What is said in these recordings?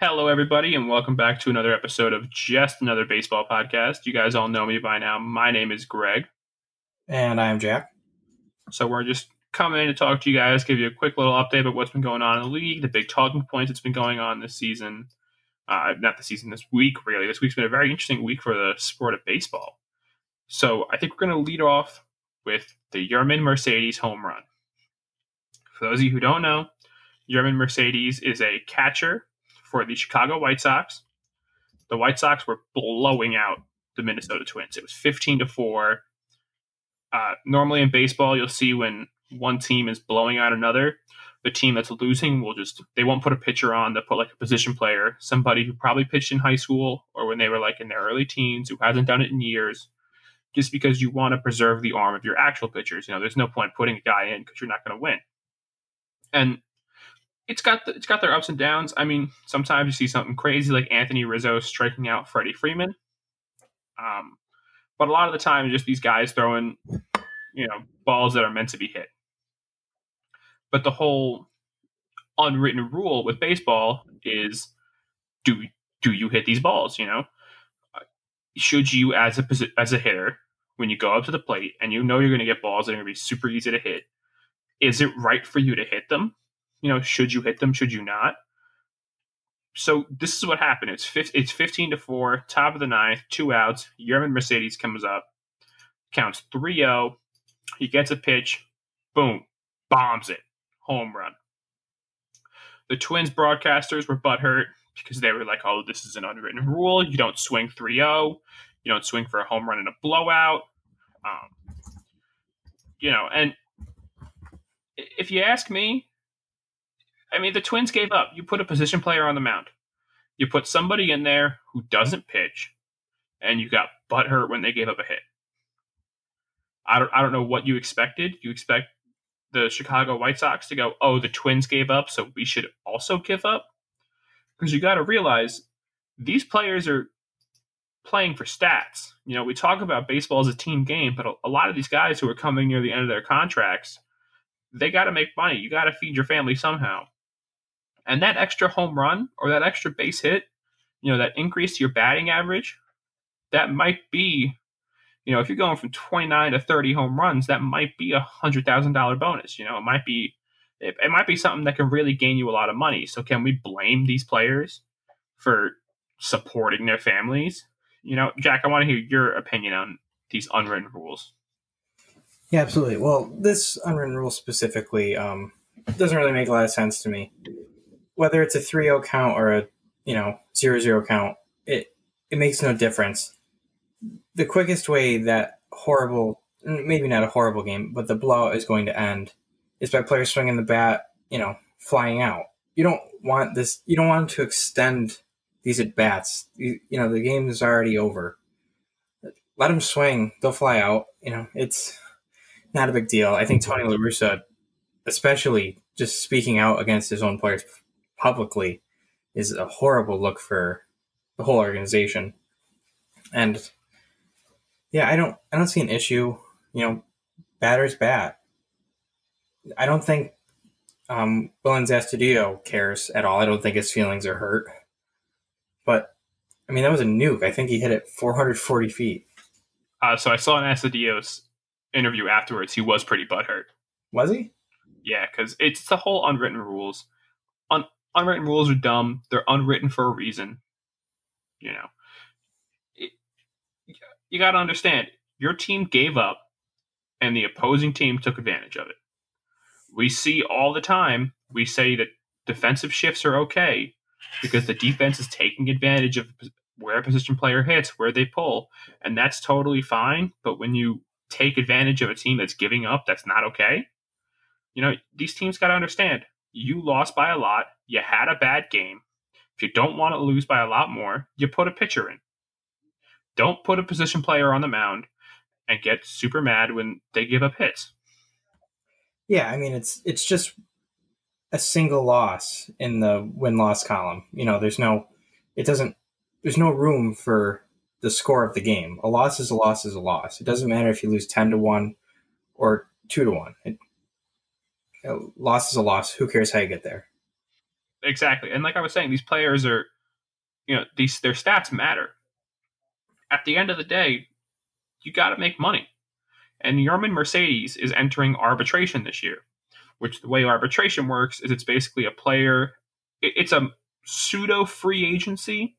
Hello, everybody, and welcome back to another episode of Just Another Baseball Podcast. You guys all know me by now. My name is Greg. And I'm Jack. So we're just coming in to talk to you guys, give you a quick little update about what's been going on in the league, the big talking points that's been going on this season. This week, really. This week's been a very interesting week for the sport of baseball. So I think we're going to lead off with the Yermin Mercedes home run. For those of you who don't know, Yermin Mercedes is a catcher for the Chicago White Sox. The White Sox were blowing out the Minnesota Twins. It was 15-4. Normally in baseball, you'll see when one team is blowing out another, the team that's losing they won't put a pitcher on. They'll put like a position player, somebody who probably pitched in high school or when they were like in their early teens, who hasn't done it in years, just because you want to preserve the arm of your actual pitchers. There's no point putting a guy in because you're not going to win. And it's got their ups and downs. I mean, sometimes you see something crazy like Anthony Rizzo striking out Freddie Freeman. But a lot of the time, it's just these guys throwing, balls that are meant to be hit. But the whole unwritten rule with baseball is, do you hit these balls? Should you, as a hitter, when you go up to the plate and you're going to get balls that are going to be super easy to hit, is it right for you to hit them? Should you hit them? Should you not? So this is what happened. It's 15-4, top of the ninth, 2 outs. Yermin Mercedes comes up, counts 3-0. He gets a pitch, boom, bombs it, home run. The Twins broadcasters were butthurt because they were like, "Oh, this is an unwritten rule. You don't swing 3-0. You don't swing for a home run in a blowout." And if you ask me, I mean, the Twins gave up. You put a position player on the mound. You put somebody in there who doesn't pitch, and you got butthurt when they gave up a hit. I don't know what you expected. You expect the Chicago White Sox to go, "Oh, the Twins gave up, so we should also give up"? Because you got to realize these players are playing for stats. We talk about baseball as a team game, but a lot of these guys who are coming near the end of their contracts, they got to make money. You got to feed your family somehow. And that extra home run or that extra base hit, that increase to your batting average, that might be, if you're going from 29 to 30 home runs, that might be $100,000 bonus. It might be something that can really gain you a lot of money. So can we blame these players for supporting their families? Jack, I want to hear your opinion on these unwritten rules. Yeah, absolutely. Well, this unwritten rule specifically doesn't really make a lot of sense to me. Whether it's a 3-0 count or a 0-0 count, it makes no difference. The quickest way that horrible, maybe not a horrible game, but the blowout is going to end is by players swinging the bat, flying out. You don't want this. You don't want to extend these at bats. The game is already over. Let them swing. They'll fly out. It's not a big deal. I think Tony LaRussa, especially just speaking out against his own players publicly, is a horrible look for the whole organization. And yeah, I don't see an issue. Batter's bat. I don't think Willens Astudillo cares at all. I don't think his feelings are hurt. But I mean, that was a nuke. I think he hit it 440 feet. So I saw an Astudillo's interview afterwards. He was pretty butthurt. Was he? Yeah, because it's the whole unwritten rules. Unwritten rules are dumb. They're unwritten for a reason. You got to understand, your team gave up, and the opposing team took advantage of it. We see all the time, we say that defensive shifts are okay because the defense is taking advantage of where a position player hits, where they pull, and that's totally fine. But when you take advantage of a team that's giving up, that's not okay. These teams got to understand, you lost by a lot. You had a bad game. If you don't want to lose by a lot more, you put a pitcher in. Don't put a position player on the mound and get super mad when they give up hits. Yeah, I mean, it's just a single loss in the win-loss column. There's no room for the score of the game. A loss is a loss is a loss. It doesn't matter if you lose 10-1 or 2-1. Loss is a loss. Who cares how you get there? exactly. And like I was saying, these players are, their stats matter. At the end of the day, you got to make money. And Yermin Mercedes is entering arbitration this year, which the way arbitration works is it's basically a player, it's a pseudo free agency.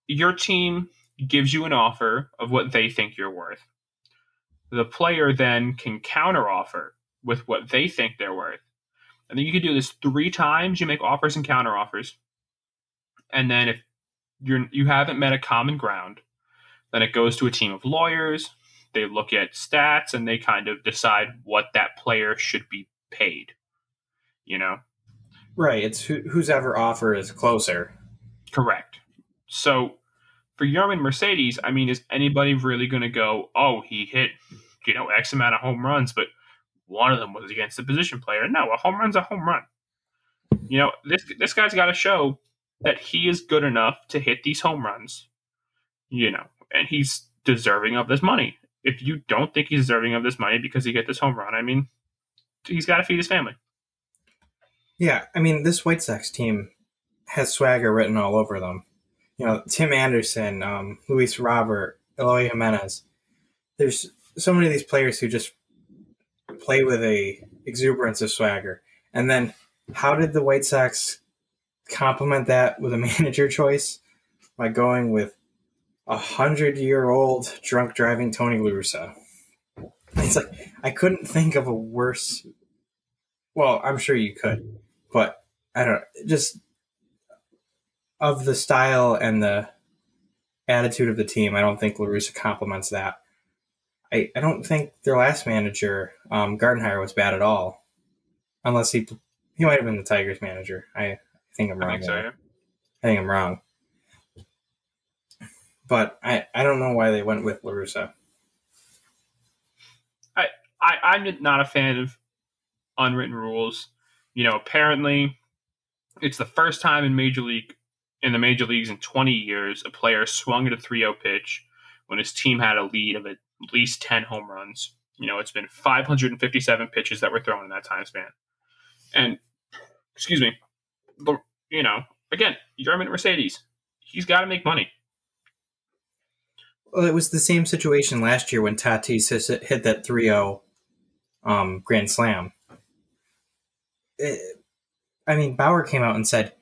Your team gives you an offer of what they think you're worth. The player then can counteroffer with what they think they're worth. And then you can do this 3 times. You make offers and counteroffers. And then if you haven't met a common ground, then it goes to a team of lawyers. They look at stats and they kind of decide what that player should be paid. Right. It's whose ever offer is closer. Correct. So for Yermin Mercedes, I mean, is anybody really going to go, oh, he hit, X amount of home runs, but one of them was against a position player? No, a home run's a home run. This guy's got to show that he is good enough to hit these home runs, and he's deserving of this money. If you don't think he's deserving of this money because he hit this home run, I mean, he's got to feed his family. Yeah, I mean, this White Sox team has swagger written all over them. Tim Anderson, Luis Robert, Eloy Jimenez. There's so many of these players who just play with a exuberance of swagger. And then how did the White Sox complement that with a manager choice? By going with 100-year-old drunk driving Tony LaRussa. It's like, I couldn't think of a worse. Well, I'm sure you could, but I don't. Just of the style and the attitude of the team, I don't think LaRussa complements that. I don't think their last manager, Gardenhire, was bad at all, unless he might have been the Tigers manager. I think I'm wrong. I think so, yeah. I think I'm wrong. But I don't know why they went with LaRussa. I'm not a fan of unwritten rules. Apparently it's the first time in the major leagues in 20 years a player swung at a 3-0 pitch when his team had a lead of at least 10 home runs. It's been 557 pitches that were thrown in that time span. And, excuse me, again, Yermin Mercedes, he's got to make money. Well, it was the same situation last year when Tatis hit that 3-0 grand slam. Bauer came out and said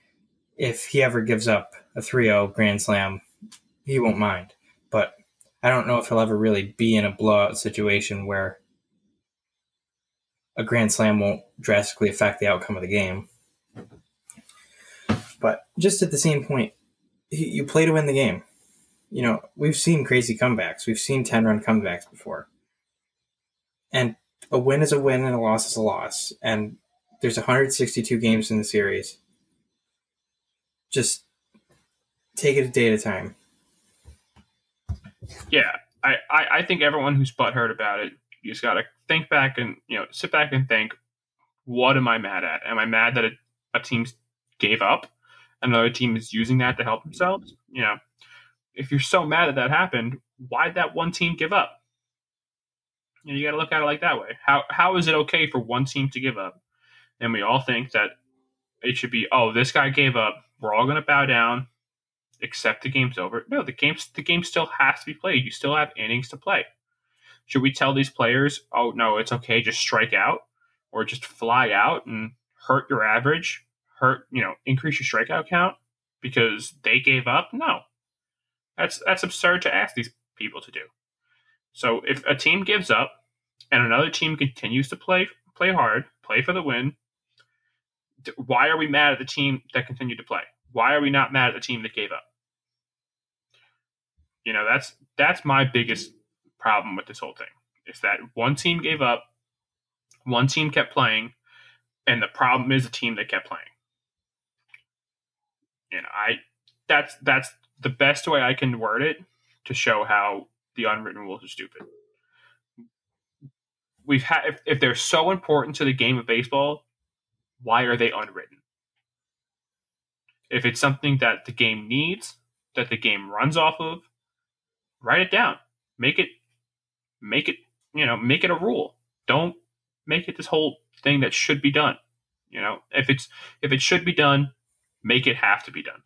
if he ever gives up a 3-0 grand slam, he won't mind. But I don't know if he'll ever really be in a blowout situation where a grand slam won't drastically affect the outcome of the game. But just at the same point, you play to win the game. We've seen crazy comebacks. We've seen 10-run comebacks before. And a win is a win and a loss is a loss. And there's 162 games in the series. Just take it a day at a time. Yeah, I think everyone who's butthurt about it, you just got to think back and, sit back and think, what am I mad at? Am I mad that a team gave up? Another team is using that to help themselves? If you're so mad that happened, why'd that one team give up? You got to look at it like that way. How is it okay for one team to give up? And we all think that it should be, oh, this guy gave up. We're all going to bow down, accept the game's over. No, the game still has to be played. You still have innings to play. Should we tell these players, oh, no, it's okay, just strike out or just fly out and hurt your average, increase your strikeout count because they gave up? No. That's absurd to ask these people to do. So if a team gives up and another team continues to play hard, play for the win, why are we mad at the team that continued to play? Why are we not mad at the team that gave up? That's my biggest problem with this whole thing. Is that one team gave up, one team kept playing, and the problem is the team that kept playing. That's the best way I can word it to show how the unwritten rules are stupid. If they're so important to the game of baseball, why are they unwritten? If it's something that the game needs, that the game runs off of, write it down. Make it a rule. Don't make it this whole thing that should be done. You know, if it should be done, make it have to be done.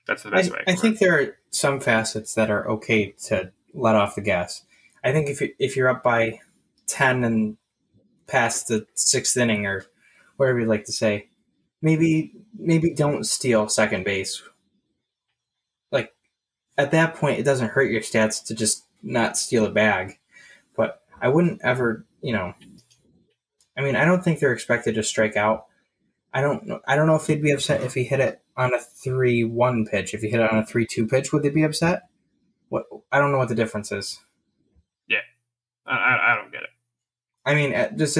That's the best way. I think there are some facets that are okay to let off the gas. I think if you're up by 10 and past the sixth inning or whatever you'd like to say, maybe don't steal second base. Like at that point, it doesn't hurt your stats to just not steal a bag. But I wouldn't ever, I mean, I don't think they're expected to strike out. I don't know if they'd be upset if he hit it on a 3-1 pitch. If he hit it on a 3-2 pitch, would they be upset? What I don't know what the difference is. Yeah, I don't get it. I mean, just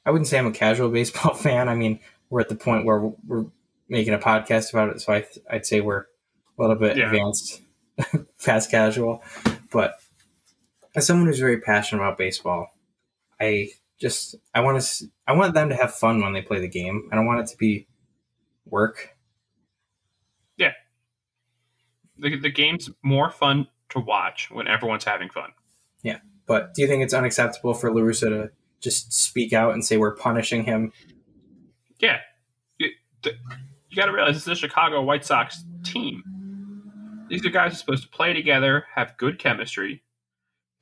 I wouldn't say I'm a casual baseball fan. I mean, we're at the point where we're making a podcast about it, so I'd say we're a little bit advanced, fast casual. But as someone who's very passionate about baseball, I want them to have fun when they play the game. I don't want it to be work. Yeah. The game's more fun to watch when everyone's having fun. Yeah. But do you think it's unacceptable for LaRussa to just speak out and say we're punishing him? Yeah. You got to realize this is a Chicago White Sox team. These are guys who are supposed to play together, have good chemistry,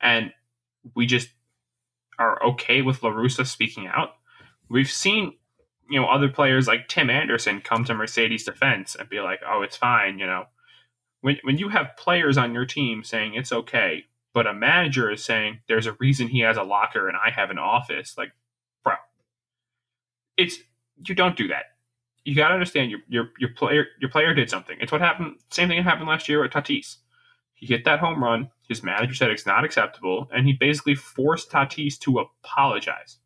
and we just are okay with LaRussa speaking out. We've seen, other players like Tim Anderson come to Mercedes' defense and be like, "Oh, it's fine." When you have players on your team saying it's okay, but a manager is saying there's a reason he has a locker and I have an office, like, bro, you don't do that. You got to understand your player did something. It's what happened. Same thing that happened last year with Tatis. He hit that home run. His manager said it's not acceptable, and he basically forced Tatis to apologize.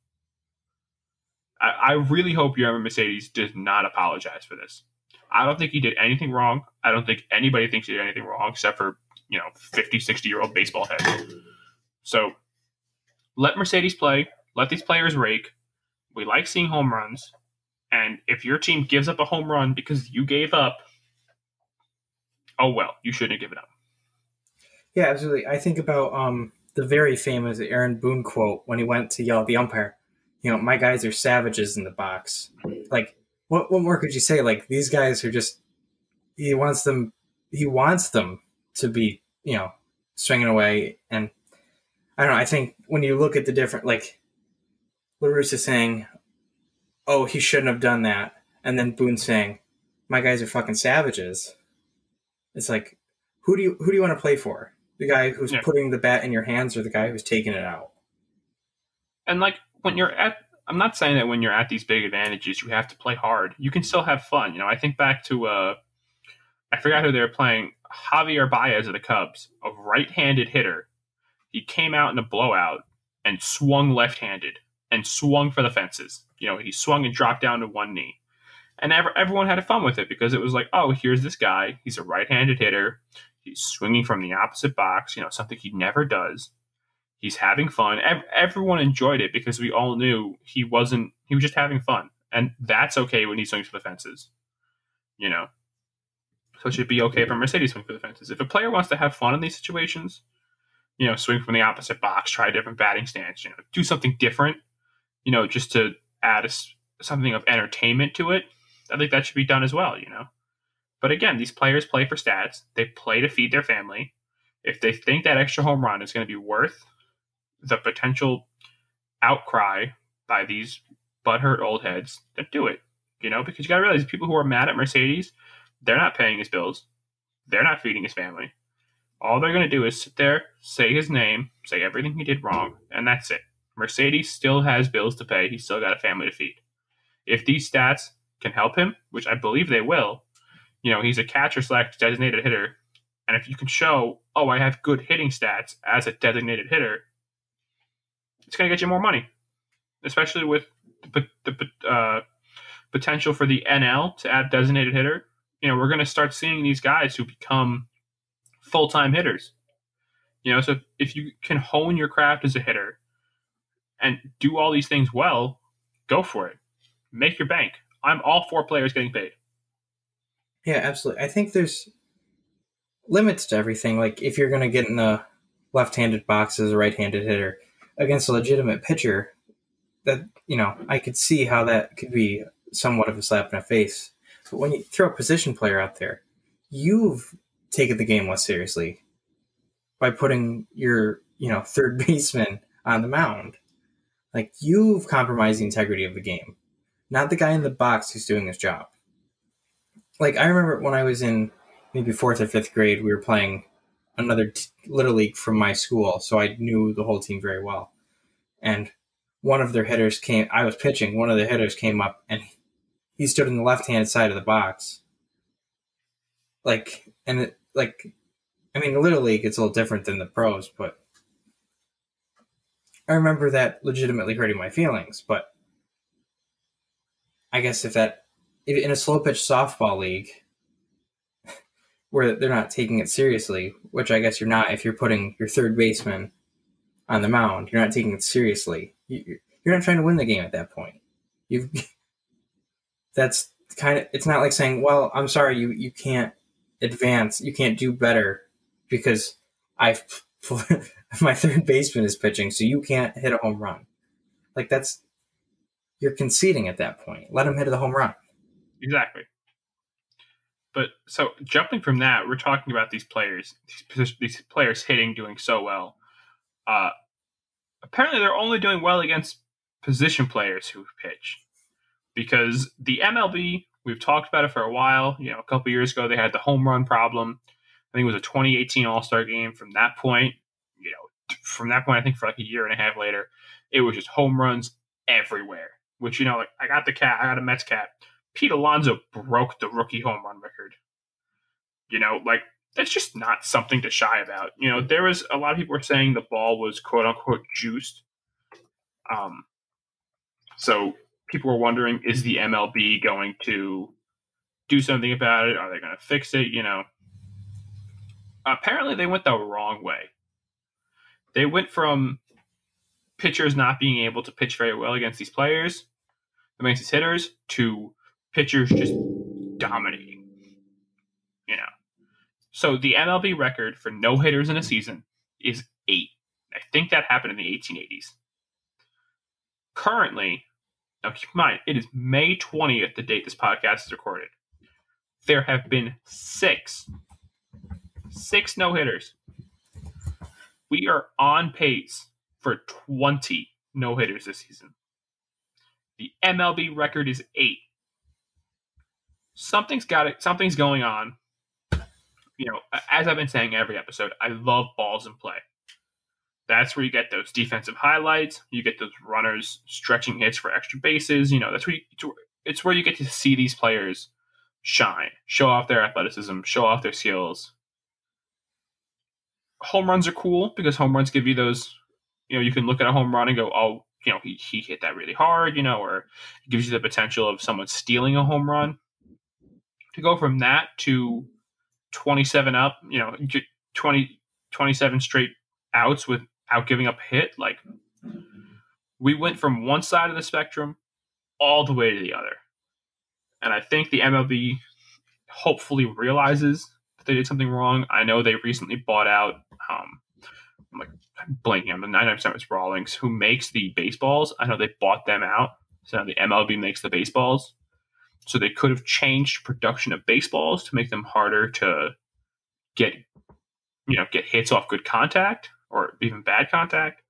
I really hope your Mercedes does not apologize for this. I don't think he did anything wrong. I don't think anybody thinks he did anything wrong except for, 50, 60-year-old baseball heads. So let Mercedes play. Let these players rake. We like seeing home runs. And if your team gives up a home run because you gave up, oh well, you shouldn't have given up. Yeah, absolutely. I think about the very famous Aaron Boone quote when he went to yell at the umpire, "My guys are savages in the box." Like, what more could you say? Like, these guys are just, he wants them to be, swinging away. And I don't know, I think when you look at the different, like, LaRussa saying, "Oh, he shouldn't have done that," and then Boone saying, "My guys are fucking savages." It's like, who do you want to play for? The guy who's putting the bat in your hands or the guy who's taking it out? And like I'm not saying that when you're at these big advantages, you have to play hard. You can still have fun. I think back to, I forgot who they were playing, Javier Baez of the Cubs, a right-handed hitter. He came out in a blowout and swung left-handed and swung for the fences. He swung and dropped down to one knee. And everyone had fun with it because it was like, oh, here's this guy. He's a right-handed hitter. He's swinging from the opposite box, something he never does. He's having fun. Everyone enjoyed it because we all knew he was just having fun. And that's okay when he swings for the fences, So it should be okay for Mercedes swing for the fences. If a player wants to have fun in these situations, swing from the opposite box, try a different batting stance, do something different, just to add something of entertainment to it, I think that should be done as well, But again, these players play for stats. They play to feed their family. If they think that extra home run is going to be worth the potential outcry by these butthurt old heads, then do it. Because you got to realize people who are mad at Mercedes, they're not paying his bills. They're not feeding his family. All they're going to do is sit there, say his name, say everything he did wrong, and that's it. Mercedes still has bills to pay. He's still got a family to feed. If these stats can help him, which I believe they will, he's a catcher/designated hitter. And if you can show, oh, I have good hitting stats as a designated hitter, it's going to get you more money, especially with the potential for the NL to add designated hitter. We're going to start seeing these guys who become full-time hitters. So if you can hone your craft as a hitter and do all these things well, go for it. Make your bank. I'm all for players getting paid. Yeah, absolutely. I think there's limits to everything. Like, if you're going to get in the left-handed box as a right-handed hitter against a legitimate pitcher, that, I could see how that could be somewhat of a slap in the face. But when you throw a position player out there, you've taken the game less seriously by putting your, third baseman on the mound. Like, you've compromised the integrity of the game, not the guy in the box who's doing his job. Like, I remember when I was in maybe 4th or 5th grade, we were playing another Little League from my school, so I knew the whole team very well. And one of their hitters I was pitching, one of the hitters came up, and he stood in the left-hand side of the box. Little League, it's a little different than the pros, but I remember that legitimately hurting my feelings. But I guess if in a slow-pitch softball league, where they're not taking it seriously, which I guess you're not if you're putting your third baseman on the mound, you're not taking it seriously. You're not trying to win the game at that point. That's kind of, it's not like saying, well, I'm sorry, you can't advance, you can't do better because my third baseman is pitching, so you can't hit a home run. Like, you're conceding at that point. Let him hit the home run. Exactly. But so jumping from that, we're talking about these players hitting, doing so well. Apparently, they're only doing well against position players who pitch, because the MLB, we've talked about it for a while. A couple years ago, they had the home run problem. I think it was a 2018 All-Star game. From that point, I think for like a year and a half later, it was just home runs everywhere. Which, I got a Mets cat. Pete Alonso broke the rookie home run record. That's just not something to shy about. There was a lot of people were saying the ball was quote unquote juiced. So people were wondering, is the MLB going to do something about it? Are they going to fix it? Apparently they went the wrong way. They went from pitchers not being able to pitch very well against these players, against these hitters, to pitchers just dominating. So the MLB record for no hitters in a season is 8. I think that happened in the 1880s. Currently, now keep in mind, it is May 20th, the date this podcast is recorded. There have been 6 no hitters. We are on pace for 20 no hitters this season. The MLB record is 8. Something's going on. As I've been saying every episode, I love balls in play. That's where you get those defensive highlights. You get those runners stretching hits for extra bases. It's where you get to see these players shine, show off their athleticism, show off their skills. Home runs are cool because home runs give you those, you can look at a home run and go, oh, he hit that really hard, or it gives you the potential of someone stealing a home run. To go from that to 27 up, 27 straight outs without giving up a hit. Like, we went from one side of the spectrum all the way to the other. And I think the MLB hopefully realizes that they did something wrong. I know they recently bought out, I'm blanking on the 99% was Rawlings, who makes the baseballs. I know they bought them out. So now the MLB makes the baseballs. So they could have changed production of baseballs to make them harder to get hits off good contact or even bad contact.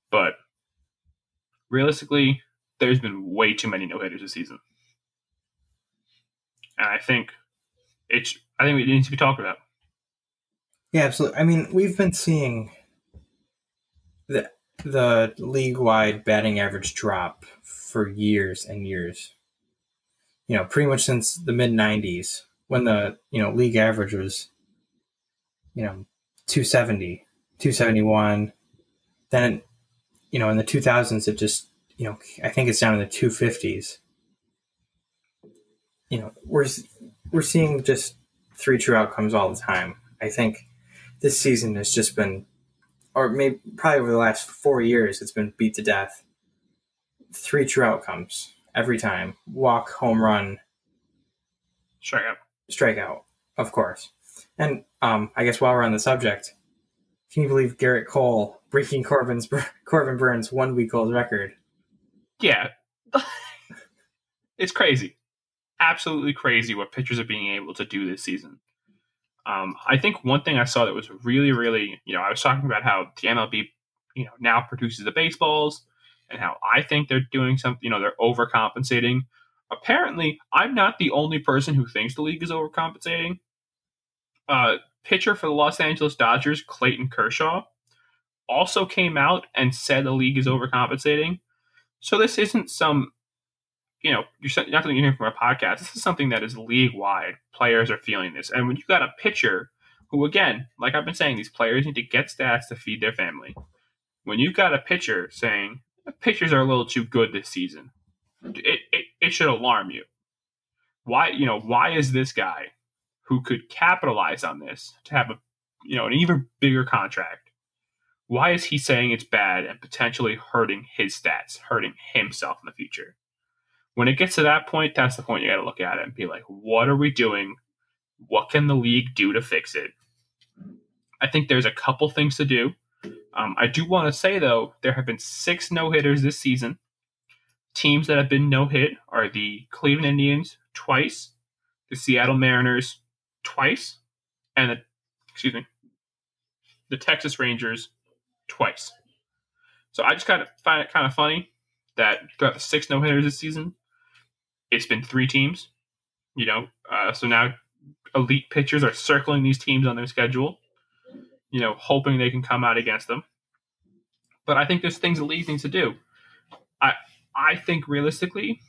But realistically, there's been way too many no-hitters this season. And I think it needs to be talked about. Yeah, absolutely. We've been seeing the league-wide batting average drop for years and years. Pretty much since the mid-90s, when the, league average was, 270, 271. Then, in the 2000s, it just, I think it's down in the 250s. We're seeing just 3 true outcomes all the time. I think this season has just been, or maybe probably over the last 4 years, it's been beat to death. 3 true outcomes every time. Walk, home run, strikeout, of course. And I guess while we're on the subject, can you believe Garrett Cole breaking Corbin Burns' 1-week-old record? Yeah. It's crazy. Absolutely crazy what pitchers are being able to do this season. I think one thing I saw that was really, really, I was talking about how the MLB, now produces the baseballs and how I think they're doing something, they're overcompensating. Apparently, I'm not the only person who thinks the league is overcompensating. Pitcher for the Los Angeles Dodgers, Clayton Kershaw, also came out and said the league is overcompensating. So this isn't some, you're not something you hear from our podcast. This is something that is league-wide. Players are feeling this. And when you've got a pitcher who, again, like I've been saying, these players need to get stats to feed their family. When you've got a pitcher saying, pitchers are a little too good this season, it should alarm you. Why is this guy who could capitalize on this to have an even bigger contract, why is he saying it's bad and potentially hurting his stats, hurting himself in the future? When it gets to that point, that's the point you got to look at it and be like, what are we doing? What can the league do to fix it? I think there's a couple things to do. I do want to say, though, there have been 6 no-hitters this season. Teams that have been no-hit are the Cleveland Indians twice, the Seattle Mariners twice, and the Texas Rangers twice. So I just kind of find it kind of funny that throughout the 6 no-hitters this season, it's been 3 teams. So now elite pitchers are circling these teams on their schedule, hoping they can come out against them. But I think there's things the league needs to do. I think realistically,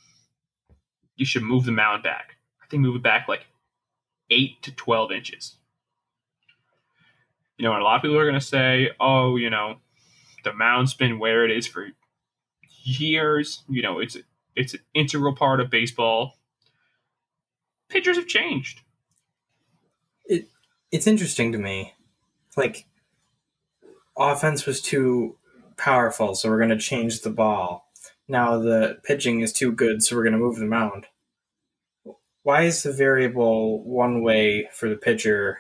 you should move the mound back. I think move it back like 8 to 12 inches. And a lot of people are going to say, oh, the mound's been where it is for years. It's an integral part of baseball. Pitchers have changed. It's interesting to me. Like, offense was too powerful, so we're going to change the ball. Now the pitching is too good, so we're going to move the mound. Why is the variable one way for the pitcher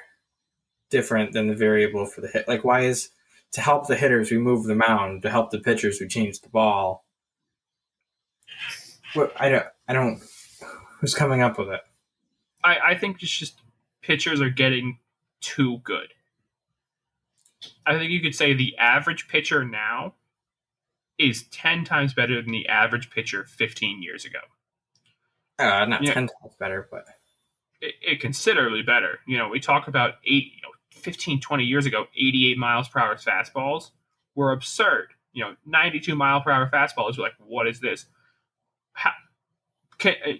different than the variable for the hit? Like, why is to help the hitters we move the mound, to help the pitchers we change the ball? I don't. Who's coming up with it? I think it's just pitchers are getting too good. I think you could say the average pitcher now is 10 times better than the average pitcher 15 years ago. Not 10 times better, but it considerably better. We talk about 15, 20 years ago, 88 miles per hour fastballs were absurd. 92 mile per hour fastballs were like, what is this?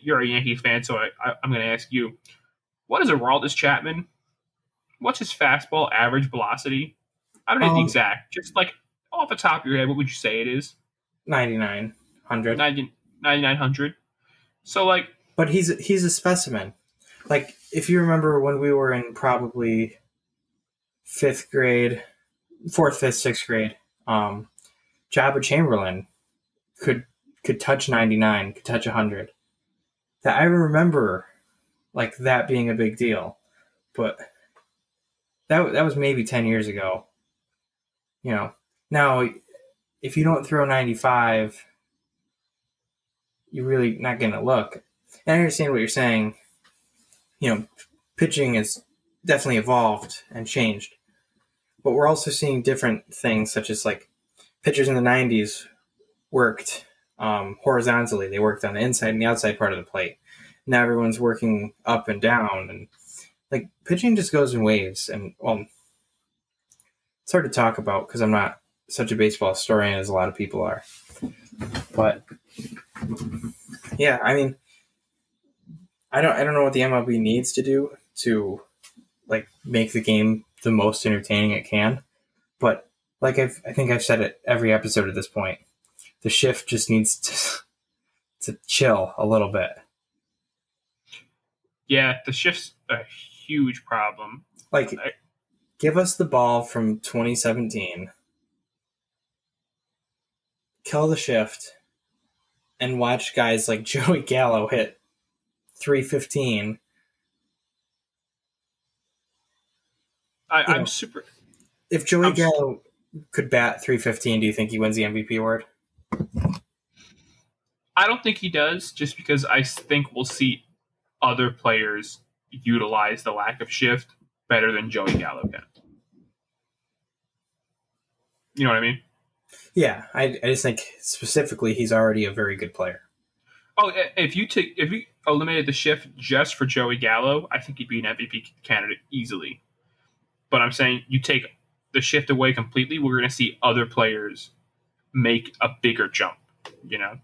You're a Yankees fan, so I'm going to ask you, what is Aroldis Chapman? What's his fastball average velocity? I don't know the exact. Just like off the top of your head, what would you say it is? 9,900. 9,900. So like, but he's a specimen. Like, if you remember when we were in probably 5th grade, 4th, 5th, 6th grade, Jabba Chamberlain could touch 99, could touch 100. That I remember, like, that being a big deal, but that was maybe 10 years ago. Now if you don't throw 95, you're really not going to look. And I understand what you're saying. Pitching has definitely evolved and changed, but we're also seeing different things, such as like pitchers in the 90s worked horizontally. They worked on the inside and the outside part of the plate. Now everyone's working up and down, and like pitching just goes in waves. And it's hard to talk about because I'm not such a baseball historian as a lot of people are. But yeah, I mean, I don't know what the MLB needs to do to like make the game the most entertaining it can. But like I think I've said it every episode at this point, the shift just needs to chill a little bit. Yeah, the shift's a huge problem. Like, give us the ball from 2017, kill the shift, and watch guys like Joey Gallo hit 315. I'm super. If Joey Gallo could bat 315, do you think he wins the MVP award? I don't think he does, just because I think we'll see other players utilize the lack of shift better than Joey Gallo can. You know what I mean? Yeah, I just think specifically he's already a very good player. Oh, if you eliminated the shift just for Joey Gallo, I think he'd be an MVP candidate easily. But I'm saying you take the shift away completely, we're going to see other players make a bigger jump. You know.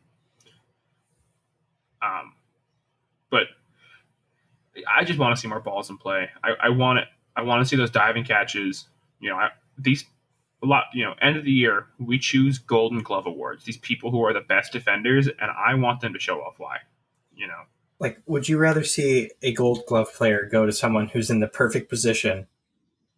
But I just want to see more balls in play. I want it. I want to see those diving catches. You know, end of the year, we choose Golden Glove awards. These people who are the best defenders, and I want them to show off why. You know, like, would you rather see a Gold Glove player go to someone who's in the perfect position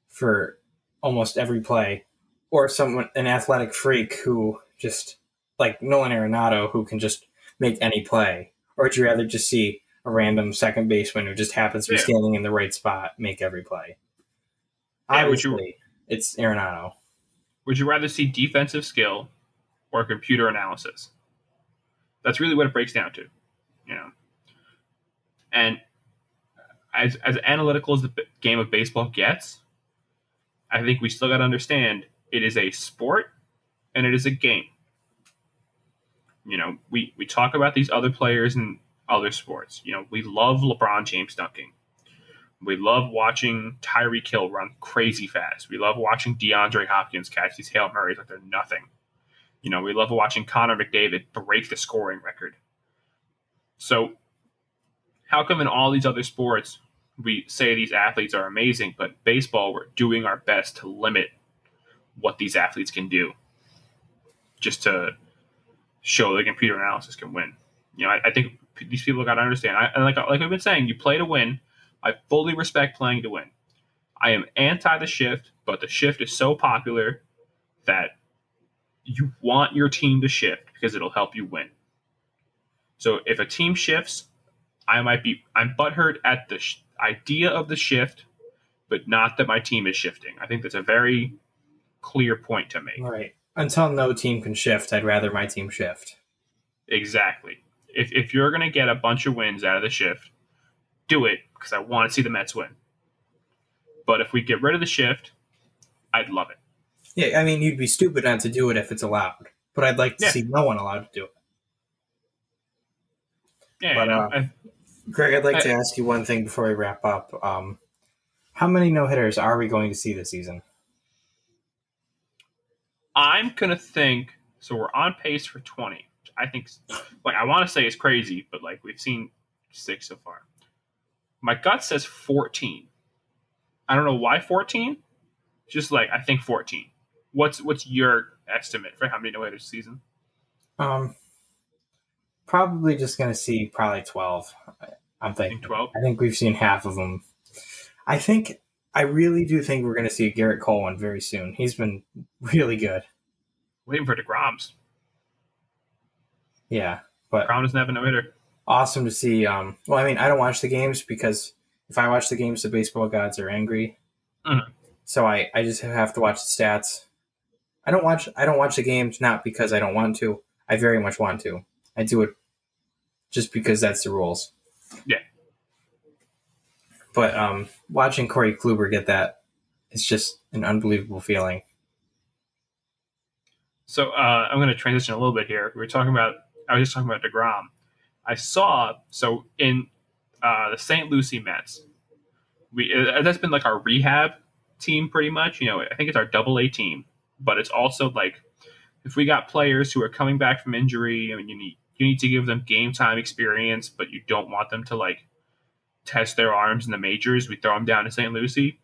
for almost every play, or an athletic freak who just like Nolan Arenado who can just make any play, or would you rather just see a random second baseman who just happens to be standing in the right spot make every play? Obviously, it's Arenado. Would you rather see defensive skill or computer analysis? That's really what it breaks down to, you know. And as analytical as the game of baseball gets, I think we still got to understand it is a sport and it is a game. You know, we talk about these other players in other sports. You know, we love LeBron James dunking. We love watching Tyreek Hill run crazy fast. We love watching DeAndre Hopkins catch these Hail Marys like they're nothing. You know, we love watching Connor McDavid break the scoring record. So how come in all these other sports we say these athletes are amazing, but baseball, we're doing our best to limit what these athletes can do just to show the computer analysis can win? You know, I think these people got to understand. And like I've been saying, you play to win. I fully respect playing to win. I am anti the shift, but the shift is so popular that you want your team to shift because it'll help you win. So if a team shifts, I'm butthurt at the idea of the shift, but not that my team is shifting. I think that's a very clear point to make. Right. Until no team can shift, I'd rather my team shift. Exactly. If you're going to get a bunch of wins out of the shift, do it because I want to see the Mets win. But if we get rid of the shift, I'd love it. Yeah, I mean, you'd be stupid not to do it if it's allowed. But I'd like to see no one allowed to do it. Yeah, but, Greg, I'd like to ask you one thing before we wrap up. How many no-hitters are we going to see this season? I'm going to think, so we're on pace for 20. Which I think, like, I want to say is crazy, but, like, we've seen 6 so far. My gut says 14. I don't know why 14. Just, like, I think 14. What's your estimate for how many no-hitters this season? Probably just going to see probably 12. I'm thinking 12. I think we've seen half of them. I really do think we're going to see Garrett Cole one very soon. He's been really good. Waiting for DeGrom's. Yeah, but DeGrom doesn't have a no-hitter. Awesome to see. Well, I mean, I don't watch the games because if I watch the games, the baseball gods are angry. Mm-hmm. So I just have to watch the stats. I don't watch the games not because I don't want to. I very much want to. I do it just because that's the rules. Yeah. But watching Corey Kluber get that, it's just an unbelievable feeling. So I'm going to transition a little bit here. I was just talking about DeGrom. I saw, so in the St. Lucie Mets, that's been like our rehab team pretty much. You know, I think it's our AA team, but it's also like if we got players who are coming back from injury, I mean, you need to give them game time experience, but you don't want them to like test their arms in the majors. We throw them down to St. Lucie.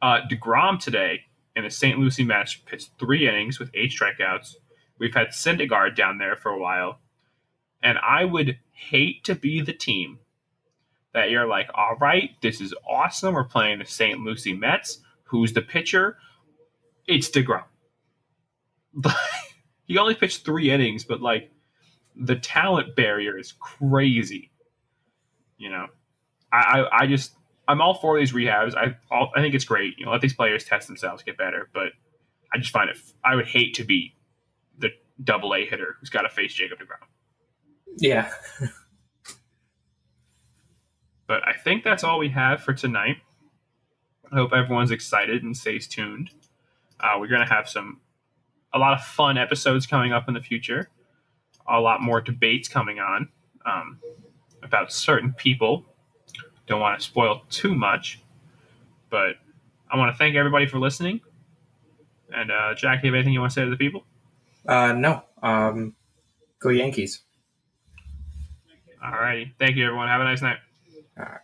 DeGrom today in the St. Lucie match pitched 3 innings with 8 strikeouts. We've had Syndergaard down there for a while. And I would hate to be the team that you're like, all right, this is awesome. We're playing the St. Lucie Mets. Who's the pitcher? It's DeGrom. He only pitched 3 innings, but like the talent barrier is crazy. You know, I'm all for these rehabs. I think it's great. You know, let these players test themselves, get better. But I just find I would hate to be the AA hitter who's got to face Jacob DeGrom. Yeah. But I think that's all we have for tonight. I hope everyone's excited and stays tuned. We're going to have a lot of fun episodes coming up in the future. A lot more debates coming on about certain people. Don't want to spoil too much, but I want to thank everybody for listening. And Jack, do you have anything you want to say to the people? No. Go Yankees. All righty. Thank you, everyone. Have a nice night. All right.